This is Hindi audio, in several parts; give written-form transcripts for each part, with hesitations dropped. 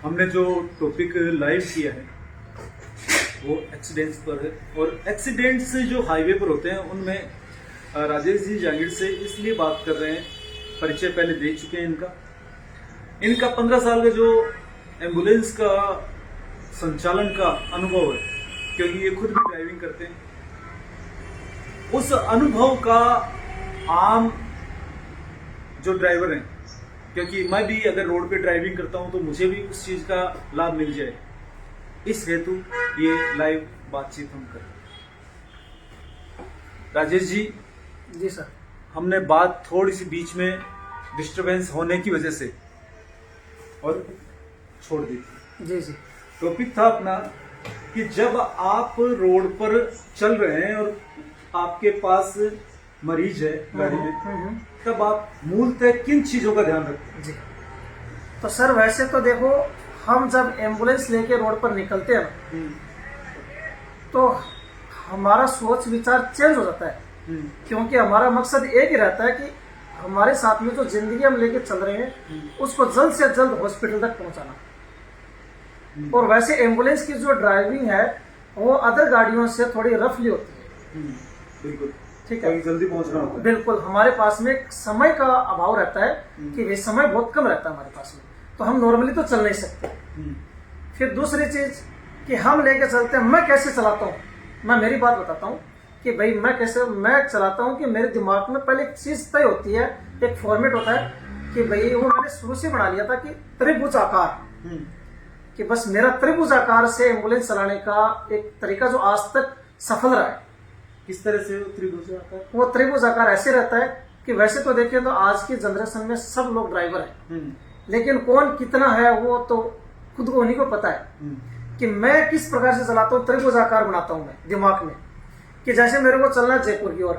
हमने जो टॉपिक लाइव किया है वो एक्सीडेंट्स पर है। और एक्सीडेंट्स जो हाईवे पर होते हैं उनमें राजेश जी जांगीर से इसलिए बात कर रहे हैं, परिचय पहले दे चुके हैं इनका 15 साल का जो एम्बुलेंस का संचालन का अनुभव है, क्योंकि ये खुद भी ड्राइविंग करते हैं। उस अनुभव का आम जो ड्राइवर हैं, क्योंकि मैं भी अगर रोड पे ड्राइविंग करता हूं तो मुझे भी उस चीज का लाभ मिल जाए, इस हेतु ये लाइव बातचीत हम कर रहे हैं। राजेश जी सर, हमने बात थोड़ी सी बीच में डिस्टरबेंस होने की वजह से और छोड़ दी थी। जी टॉपिक था अपना कि जब आप रोड पर चल रहे हैं और आपके पास मरीज है गाड़ी में, तब आप मूलतः किन चीजों का ध्यान रखते हैं? जी, तो सर वैसे तो देखो, हम जब एम्बुलेंस लेके रोड पर निकलते हैं तो हमारा सोच विचार चेंज हो जाता है, क्योंकि हमारा मकसद एक ही रहता है कि हमारे साथ में जो जिंदगी हम लेके चल रहे हैं उसको जल्द से जल्द हॉस्पिटल तक पहुंचाना। और वैसे एम्बुलेंस की जो ड्राइविंग है वो अदर गाड़ियों से थोड़ी रफली होती है। बिल्कुल ठीक है, जल्दी पहुंचना होता है। बिल्कुल, हमारे पास में समय का अभाव रहता है कि वे समय बहुत कम रहता है हमारे पास में, तो हम नॉर्मली तो चल नहीं सकते। फिर दूसरी चीज कि हम लेके चलते हैं, मैं कैसे चलाता हूँ, मैं मेरी बात बताता हूँ कि भाई मैं चलाता हूँ कि मेरे दिमाग में पहले एक चीज तय होती है, एक फॉर्मेट होता है कि भाई वो मैंने शुरू से बना लिया था कि त्रिभुज आकार, कि बस मेरा त्रिभुज आकार से एम्बुलेंस चलाने का एक तरीका जो आज तक सफल रहा है। किस तरह से त्रिभुज आकार? वो त्रिभुज आकार ऐसे रहता है कि वैसे तो देखिए तो आज की जनरेशन में सब लोग ड्राइवर हैं, लेकिन कौन कितना है वो तो खुद को उन्हीं को पता है कि मैं किस प्रकार से चलाता हूँ। त्रिभुज आकार बनाता हूँ मैं दिमाग में कि जैसे मेरे को चलना है जयपुर की ओर,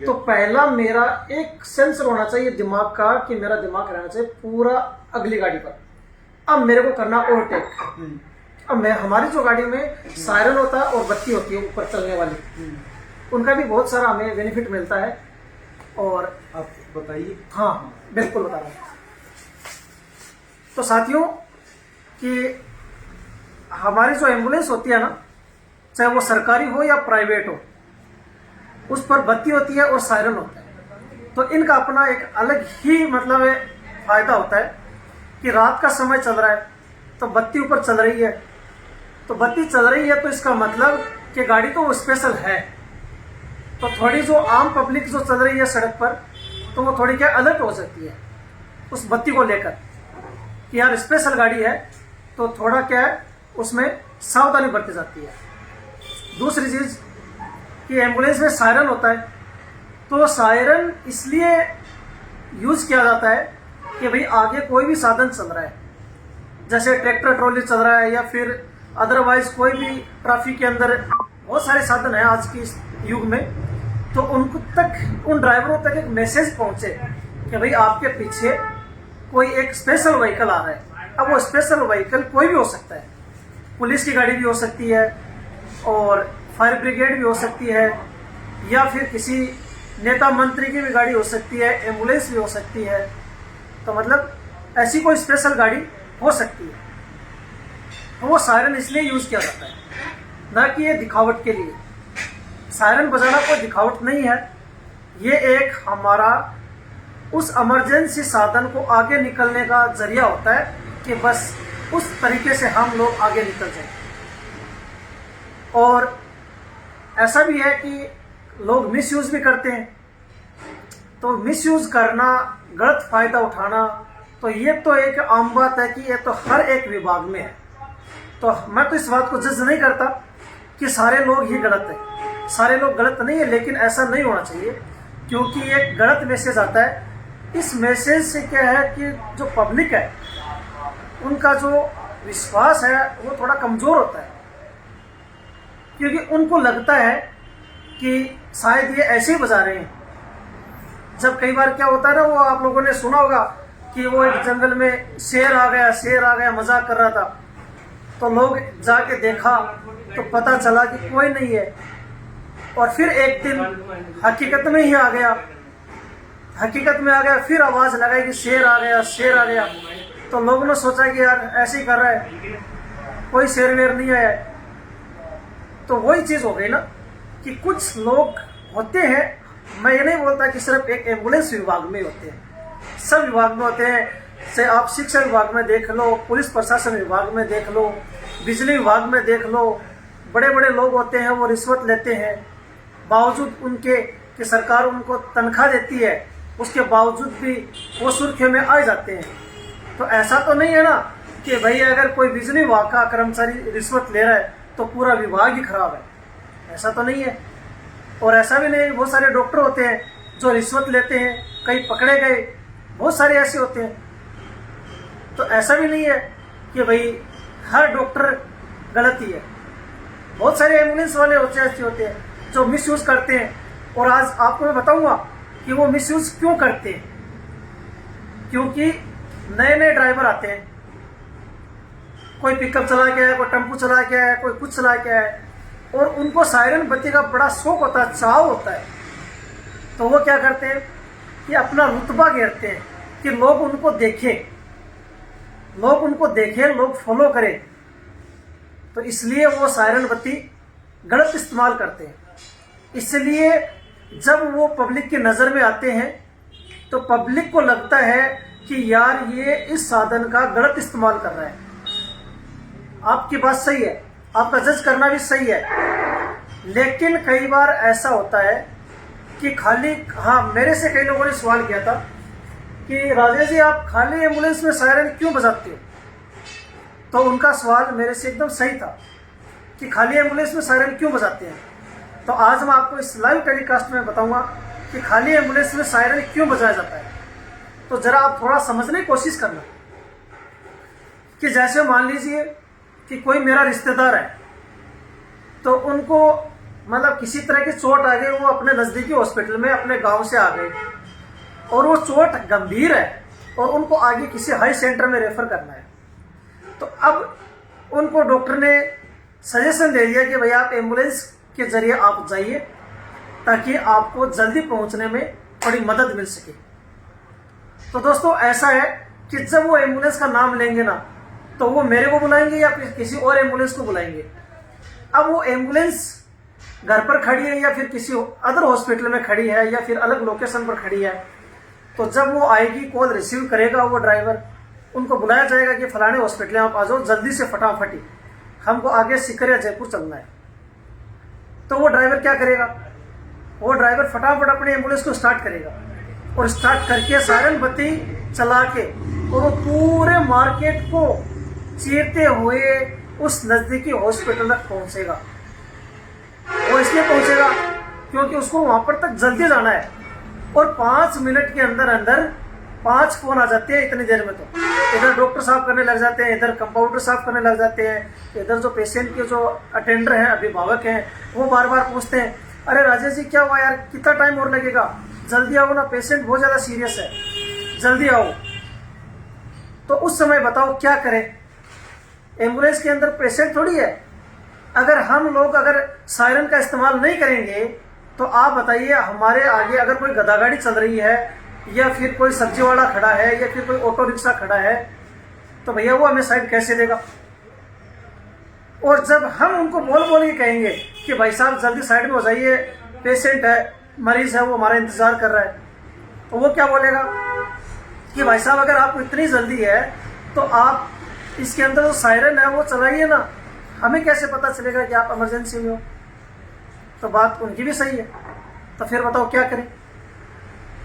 तो पहला मेरा एक सेंसर होना चाहिए दिमाग का कि मेरा दिमाग रहना चाहिए पूरा अगली गाड़ी पर। अब मेरे को करना ओवरटेक। अब हमारी जो गाड़ी में सायरन होता है और बत्ती होती है ऊपर चलने वाली, उनका भी बहुत सारा हमें बेनिफिट मिलता है। और आप बताइए। हाँ, बिल्कुल बता रहा हूँ। तो साथियों कि हमारी जो एम्बुलेंस होती है ना, चाहे वो सरकारी हो या प्राइवेट हो, उस पर बत्ती होती है और सायरन होता है। तो इनका अपना एक अलग ही मतलब फायदा होता है कि रात का समय चल रहा है तो बत्ती ऊपर चल रही है, तो बत्ती चल रही है तो इसका मतलब कि गाड़ी तो वो स्पेशल है। तो थोड़ी जो आम पब्लिक जो चल रही है सड़क पर, तो वो थोड़ी क्या अलर्ट हो सकती है उस बत्ती को लेकर कि यार स्पेशल गाड़ी है, तो थोड़ा क्या है उसमें सावधानी बरती जाती है। दूसरी चीज कि एम्बुलेंस में सायरन होता है, तो सायरन इसलिए यूज किया जाता है कि भाई आगे कोई भी साधन चल रहा है, जैसे ट्रैक्टर ट्रॉली चल रहा है या फिर अदरवाइज कोई भी ट्रैफिक के अंदर बहुत सारे साधन हैं आज की युग में, तो उनको तक उन ड्राइवरों तक एक मैसेज पहुंचे कि भाई आपके पीछे कोई एक स्पेशल व्हीकल आ रहा है। अब वो स्पेशल व्हीकल कोई भी हो सकता है, पुलिस की गाड़ी भी हो सकती है और फायर ब्रिगेड भी हो सकती है, या फिर किसी नेता मंत्री की भी गाड़ी हो सकती है, एम्बुलेंस भी हो सकती है। तो मतलब ऐसी कोई स्पेशल गाड़ी हो सकती है, तो वो सायरन इसलिए यूज किया जाता है, ना कि ये दिखावट के लिए। सायरन बजाना कोई दिखावट नहीं है, ये एक हमारा उस इमरजेंसी साधन को आगे निकलने का जरिया होता है कि बस उस तरीके से हम लोग आगे निकल जाए। और ऐसा भी है कि लोग मिसयूज भी करते हैं, तो मिसयूज करना, गलत फायदा उठाना, तो ये तो एक आम बात है कि ये तो हर एक विभाग में है। तो मैं तो इस बात को जज नहीं करता कि सारे लोग ही गलत है, सारे लोग गलत नहीं है, लेकिन ऐसा नहीं होना चाहिए, क्योंकि एक गलत मैसेज आता है। इस मैसेज से क्या है कि जो पब्लिक है उनका जो विश्वास है वो थोड़ा कमजोर होता है, क्योंकि उनको लगता है कि शायद ये ऐसे ही बजा रहे हैं। जब कई बार क्या होता है ना, वो आप लोगों ने सुना होगा कि वो एक जंगल में शेर आ गया मजाक कर रहा था, तो लोग जाके देखा तो पता चला कि कोई नहीं है, और फिर एक दिन हकीकत में ही आ गया, फिर आवाज लगाई कि शेर आ गया। तो लोगों ने सोचा कि यार ऐसे ही कर रहा है, कोई शेर वेर नहीं आया। तो वही चीज हो गई ना कि कुछ लोग होते हैं, मैं ये नहीं बोलता कि सिर्फ एक एम्बुलेंस विभाग में होते हैं, सब विभाग में होते हैं। से आप शिक्षा विभाग में देख लो, पुलिस प्रशासन विभाग में देख लो, बिजली विभाग में देख लो, बड़े बड़े लोग होते हैं वो रिश्वत लेते हैं, बावजूद उनके कि सरकार उनको तनख्वाह देती है, उसके बावजूद भी वो सुर्खियों में आ जाते हैं। तो ऐसा तो नहीं है ना कि भाई अगर कोई बिजली विभाग का कर्मचारी रिश्वत ले रहा है तो पूरा विभाग ही खराब है, ऐसा तो नहीं है। और ऐसा भी नहीं, बहुत सारे डॉक्टर होते हैं जो रिश्वत लेते हैं, कई पकड़े गए, बहुत सारे ऐसे होते हैं। तो ऐसा भी नहीं है कि भाई हर डॉक्टर गलत ही है, बहुत सारे एम्बुलेंस वाले ऐसे होते हैं जो मिसयूज करते हैं। और आज आपको मैं बताऊंगा कि वो मिसयूज क्यों करते हैं, क्योंकि नए नए ड्राइवर आते हैं, कोई पिकअप चला के आया, कोई टेम्पू चला के आया, कोई कुछ चला के आया, और उनको सायरन बत्ती का बड़ा शौक होता है, चाव होता है। तो वो क्या करते हैं कि अपना रुतबा घेरते हैं कि लोग उनको देखें, लोग फॉलो करें। तो इसलिए वो सायरन बत्ती गलत इस्तेमाल करते हैं। इसलिए जब वो पब्लिक की नज़र में आते हैं तो पब्लिक को लगता है कि यार ये इस साधन का गलत इस्तेमाल कर रहा है। आपकी बात सही है, आपका जज करना भी सही है, लेकिन कई बार ऐसा होता है कि खाली, हाँ, मेरे से कई लोगों ने सवाल किया था कि राजेश जी आप खाली एम्बुलेंस में सायरन क्यों बजाते हो। तो उनका सवाल मेरे से एकदम सही था कि खाली एम्बुलेंस में सायरन क्यों बजाते हैं। तो आज मैं आपको इस लाइव टेलीकास्ट में बताऊंगा कि खाली एम्बुलेंस में सायरन क्यों बजाया जाता है। तो जरा आप थोड़ा समझने की कोशिश करना कि जैसे मान लीजिए कि कोई मेरा रिश्तेदार है, तो उनको मतलब किसी तरह की चोट आ गई, वो अपने नज़दीकी हॉस्पिटल में अपने गांव से आ गए और वो चोट गंभीर है और उनको आगे किसी हाई सेंटर में रेफर करना है। तो अब उनको डॉक्टर ने सजेशन दे दिया कि भैया आप एम्बुलेंस के जरिए आप जाइए ताकि आपको जल्दी पहुंचने में थोड़ी मदद मिल सके। तो दोस्तों ऐसा है कि जब वो एम्बुलेंस का नाम लेंगे ना तो वो मेरे को बुलाएंगे या फिर किसी और एम्बुलेंस को बुलाएंगे। अब वो एम्बुलेंस घर पर खड़ी है या फिर किसी अदर हॉस्पिटल में खड़ी है या फिर अलग लोकेशन पर खड़ी है, तो जब वो आएगी, कॉल रिसीव करेगा वो ड्राइवर, उनको बुलाया जाएगा कि फलाने हॉस्पिटल आप आ जाओ जल्दी से, फटाफटी हमको आगे सीकर या जयपुर चलना है। तो वो ड्राइवर क्या करेगा, वो ड्राइवर फटाफट अपने एम्बुलेंस को स्टार्ट करेगा और स्टार्ट करके सायरन बत्ती चला के और वो पूरे मार्केट को चीरते हुए उस नज़दीकी हॉस्पिटल तक पहुंचेगा। वो इसलिए पहुंचेगा क्योंकि उसको वहां पर तक जल्दी जाना है और 5 मिनट के अंदर अंदर 5 फोन आ जाते हैं इतनी देर में। तो इधर डॉक्टर साहब करने लग जाते हैं, इधर कंपाउंडर साहब करने लग जाते हैं, इधर जो पेशेंट के जो अटेंडर हैं, अभिभावक हैं, वो बार बार पूछते हैं, अरे राजेश जी क्या हुआ यार, कितना टाइम और लगेगा, जल्दी आओ ना, पेशेंट बहुत ज़्यादा सीरियस है, जल्दी आओ। तो उस समय बताओ क्या करें, एम्बुलेंस के अंदर पेशेंट थोड़ी है। अगर हम लोग अगर सायरन का इस्तेमाल नहीं करेंगे तो आप बताइए हमारे आगे अगर कोई गधा गाड़ी चल रही है या फिर कोई सब्जी वाला खड़ा है या फिर कोई ऑटो रिक्शा खड़ा है, तो भैया वो हमें साइड कैसे देगा। और जब हम उनको बोल के कहेंगे कि भाई साहब जल्दी साइड में हो जाइए, पेशेंट है, मरीज है, वो हमारा इंतजार कर रहा है, तो वो क्या बोलेगा कि भाई साहब अगर आपको इतनी जल्दी है तो आप इसके अंदर जो सायरन है वो चलाइए ना, हमें कैसे पता चलेगा कि आप इमरजेंसी में हो। तो बात उनकी भी सही है। तो फिर बताओ क्या करें।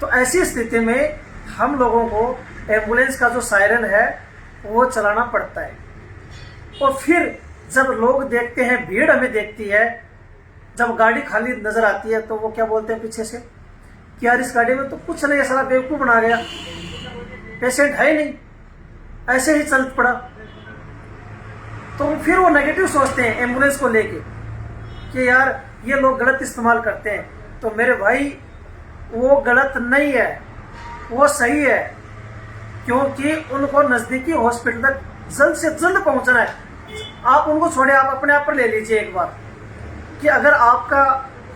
तो ऐसी स्थिति में हम लोगों को एम्बुलेंस का जो सायरन है वो चलाना पड़ता है। और फिर जब लोग देखते हैं, भीड़ हमें देखती है, जब गाड़ी खाली नजर आती है तो वो क्या बोलते हैं पीछे से कि यार इस गाड़ी में तो कुछ नहीं, सारा बेवकूफ बना गया, पेशेंट है ही नहीं, ऐसे ही चल पड़ा। तो फिर वो नेगेटिव सोचते हैं एम्बुलेंस को लेके कि यार ये लोग गलत इस्तेमाल करते हैं। तो मेरे भाई वो गलत नहीं है, वो सही है, क्योंकि उनको नज़दीकी हॉस्पिटल तक जल्द से जल्द पहुंचना है। आप उनको छोड़े, आप अपने आप पर ले लीजिए एक बार कि अगर आपका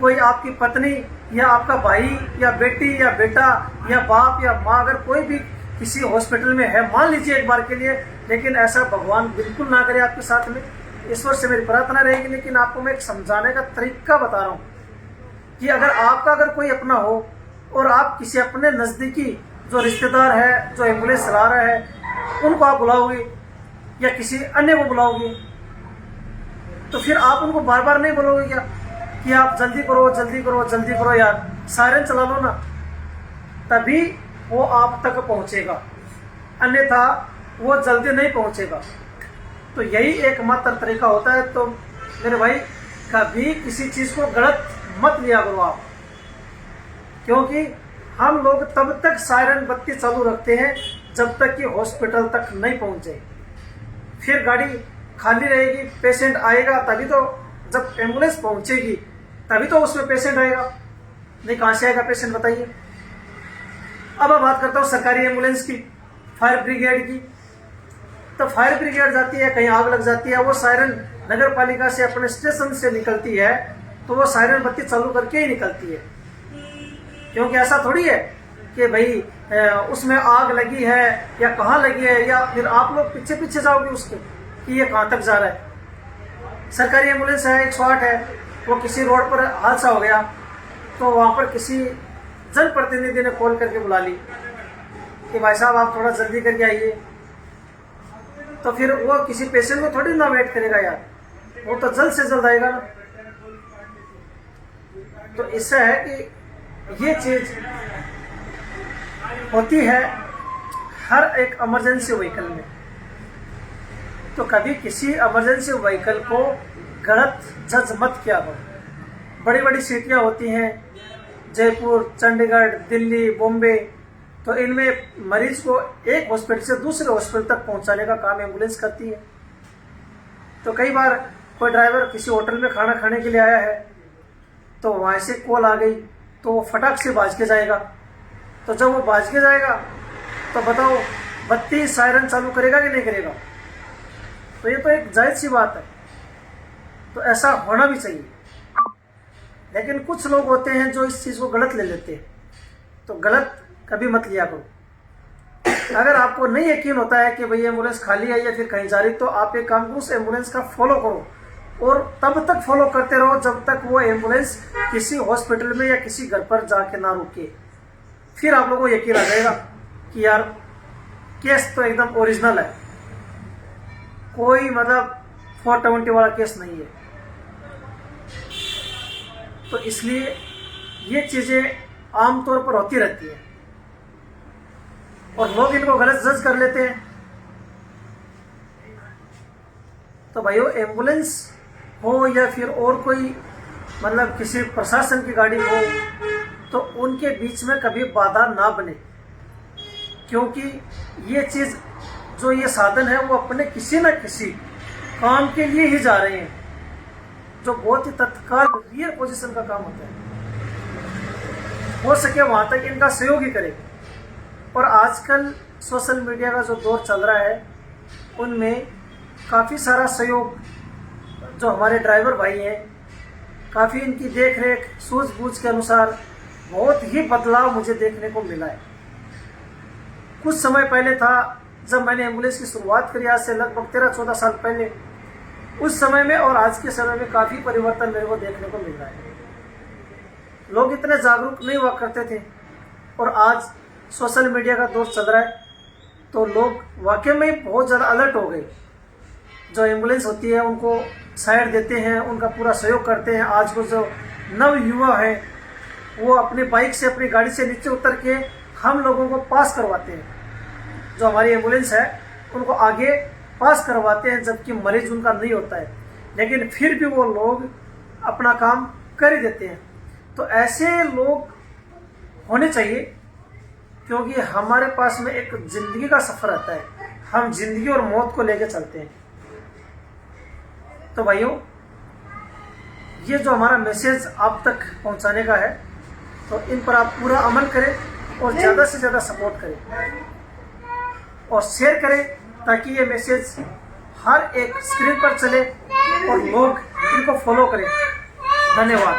कोई, आपकी पत्नी या आपका भाई या बेटी या बेटा या बाप या माँ अगर कोई भी किसी हॉस्पिटल में है, मान लीजिए एक बार के लिए, लेकिन ऐसा भगवान बिल्कुल ना करे आपके साथ में, ईश्वर से मेरी प्रार्थना रहेगी। लेकिन आपको मैं एक समझाने का तरीका बता रहा हूँ कि अगर कोई अपना हो और आप किसी अपने नज़दीकी जो रिश्तेदार है, जो एम्बुलेंस चला रहा है, उनको आप बुलाओगे या किसी अन्य को बुलाओगे, तो फिर आप उनको बार बार नहीं बोलोगे क्या कि आप जल्दी करो जल्दी करो जल्दी करो यार, सायरन चला लो ना, तभी वो आप तक पहुंचेगा, अन्यथा वो जल्दी नहीं पहुंचेगा। तो यही एकमात्र तरीका होता है। तो मेरे भाई, कभी किसी चीज़ को गलत मत लिया करो आप, क्योंकि हम लोग तब तक सायरन बत्ती चालू रखते हैं जब तक कि हॉस्पिटल तक नहीं पहुंचे। फिर गाड़ी खाली रहेगी, पेशेंट आएगा तभी तो, जब एम्बुलेंस पहुंचेगी तभी तो उसमें पेशेंट आएगा, नहीं कहाँ से आएगा पेशेंट बताइए। अब मैं बात करता हूँ सरकारी एम्बुलेंस की, फायर ब्रिगेड की। तो फायर ब्रिगेड जाती है, कहीं आग लग जाती है, वो सायरन नगर पालिका से अपने स्टेशन से निकलती है तो वो सायरन बत्ती चालू करके ही निकलती है, क्योंकि ऐसा थोड़ी है कि भाई उसमें आग लगी है या कहाँ लगी है, या फिर आप लोग पीछे पीछे जाओगे उसके कि ये कहाँ तक जा रहा है। सरकारी एम्बुलेंस है, 108 है, वो किसी रोड पर हादसा हो गया तो वहाँ पर किसी जनप्रतिनिधि ने कॉल करके बुला ली कि भाई साहब आप थोड़ा जल्दी करके आइए, तो फिर वो किसी पेशेंट को थोड़ी ना वेट करेगा यार, वो तो जल्द से जल्द आएगा ना। तो इससे है कि ये चीज होती है हर एक इमरजेंसी व्हीकल में। तो कभी किसी इमरजेंसी व्हीकल को गलत जज मत किया करो। बड़ी बड़ी सिटियाँ होती हैं, जयपुर, चंडीगढ़, दिल्ली, बॉम्बे, तो इनमें मरीज को एक हॉस्पिटल से दूसरे हॉस्पिटल तक पहुंचाने का काम एम्बुलेंस करती है। तो कई बार कोई ड्राइवर किसी होटल में खाना खाने के लिए आया है, तो वहाँ से कॉल आ गई तो वो फटाक से भाज के जाएगा। तो जब वो भाज के जाएगा तो बताओ बत्ती सायरन चालू करेगा कि नहीं करेगा? तो ये तो एक जायज़ सी बात है, तो ऐसा होना भी चाहिए। लेकिन कुछ लोग होते हैं जो इस चीज़ को गलत ले लेते हैं, तो गलत कभी मत लिया करो। अगर आपको नहीं यकीन होता है कि भाई एम्बुलेंस खाली है या फिर कहीं जा रही, तो आप एक काम करो, उस एम्बुलेंस का फॉलो करो और तब तक फॉलो करते रहो जब तक वो एम्बुलेंस किसी हॉस्पिटल में या किसी घर पर जाके ना रुके। फिर आप लोगों को यकीन आ जाएगा कि यार केस तो एकदम ओरिजिनल है, कोई मतलब 420 वाला केस नहीं है। तो इसलिए ये चीज़ें आमतौर पर होती रहती है और लोग इनको गलत जज कर लेते हैं। तो भाइयों, एम्बुलेंस हो या फिर और कोई मतलब किसी प्रशासन की गाड़ी हो, तो उनके बीच में कभी बाधा ना बने, क्योंकि ये चीज़ जो ये साधन है वो अपने किसी न किसी काम के लिए ही जा रहे हैं, जो बहुत ही तत्काल रियल पोजीशन का काम होता है। हो सके वहाँ तक इनका सहयोग ही करें। और आजकल सोशल मीडिया का जो दौर चल रहा है, उनमें काफ़ी सारा सहयोग जो हमारे ड्राइवर भाई हैं, काफ़ी इनकी देख रेख सूझबूझ के अनुसार बहुत ही बदलाव मुझे देखने को मिला है। कुछ समय पहले था जब मैंने एम्बुलेंस की शुरुआत करी, आज से लगभग 13-14 साल पहले, उस समय में और आज के समय में काफ़ी परिवर्तन मेरे को देखने को मिल रहा है। लोग इतने जागरूक नहीं हुआ करते थे और आज सोशल मीडिया का दौर चल रहा है, तो लोग वाकई में बहुत ज़्यादा अलर्ट हो गए। जो एम्बुलेंस होती है उनको साइड देते हैं, उनका पूरा सहयोग करते हैं। आज को जो नव युवा है वो अपनी बाइक से, अपनी गाड़ी से नीचे उतर के हम लोगों को पास करवाते हैं, जो हमारी एम्बुलेंस है उनको आगे पास करवाते हैं, जबकि मरीज उनका नहीं होता है, लेकिन फिर भी वो लोग अपना काम कर ही देते हैं। तो ऐसे लोग होने चाहिए, क्योंकि हमारे पास में एक ज़िंदगी का सफ़र आता है, हम जिंदगी और मौत को लेकर चलते हैं। तो भाइयों, ये जो हमारा मैसेज आप तक पहुंचाने का है, तो इन पर आप पूरा अमल करें और ज़्यादा से ज़्यादा सपोर्ट करें और शेयर करें, ताकि ये मैसेज हर एक स्क्रीन पर चले और लोग इनको फॉलो करें। धन्यवाद।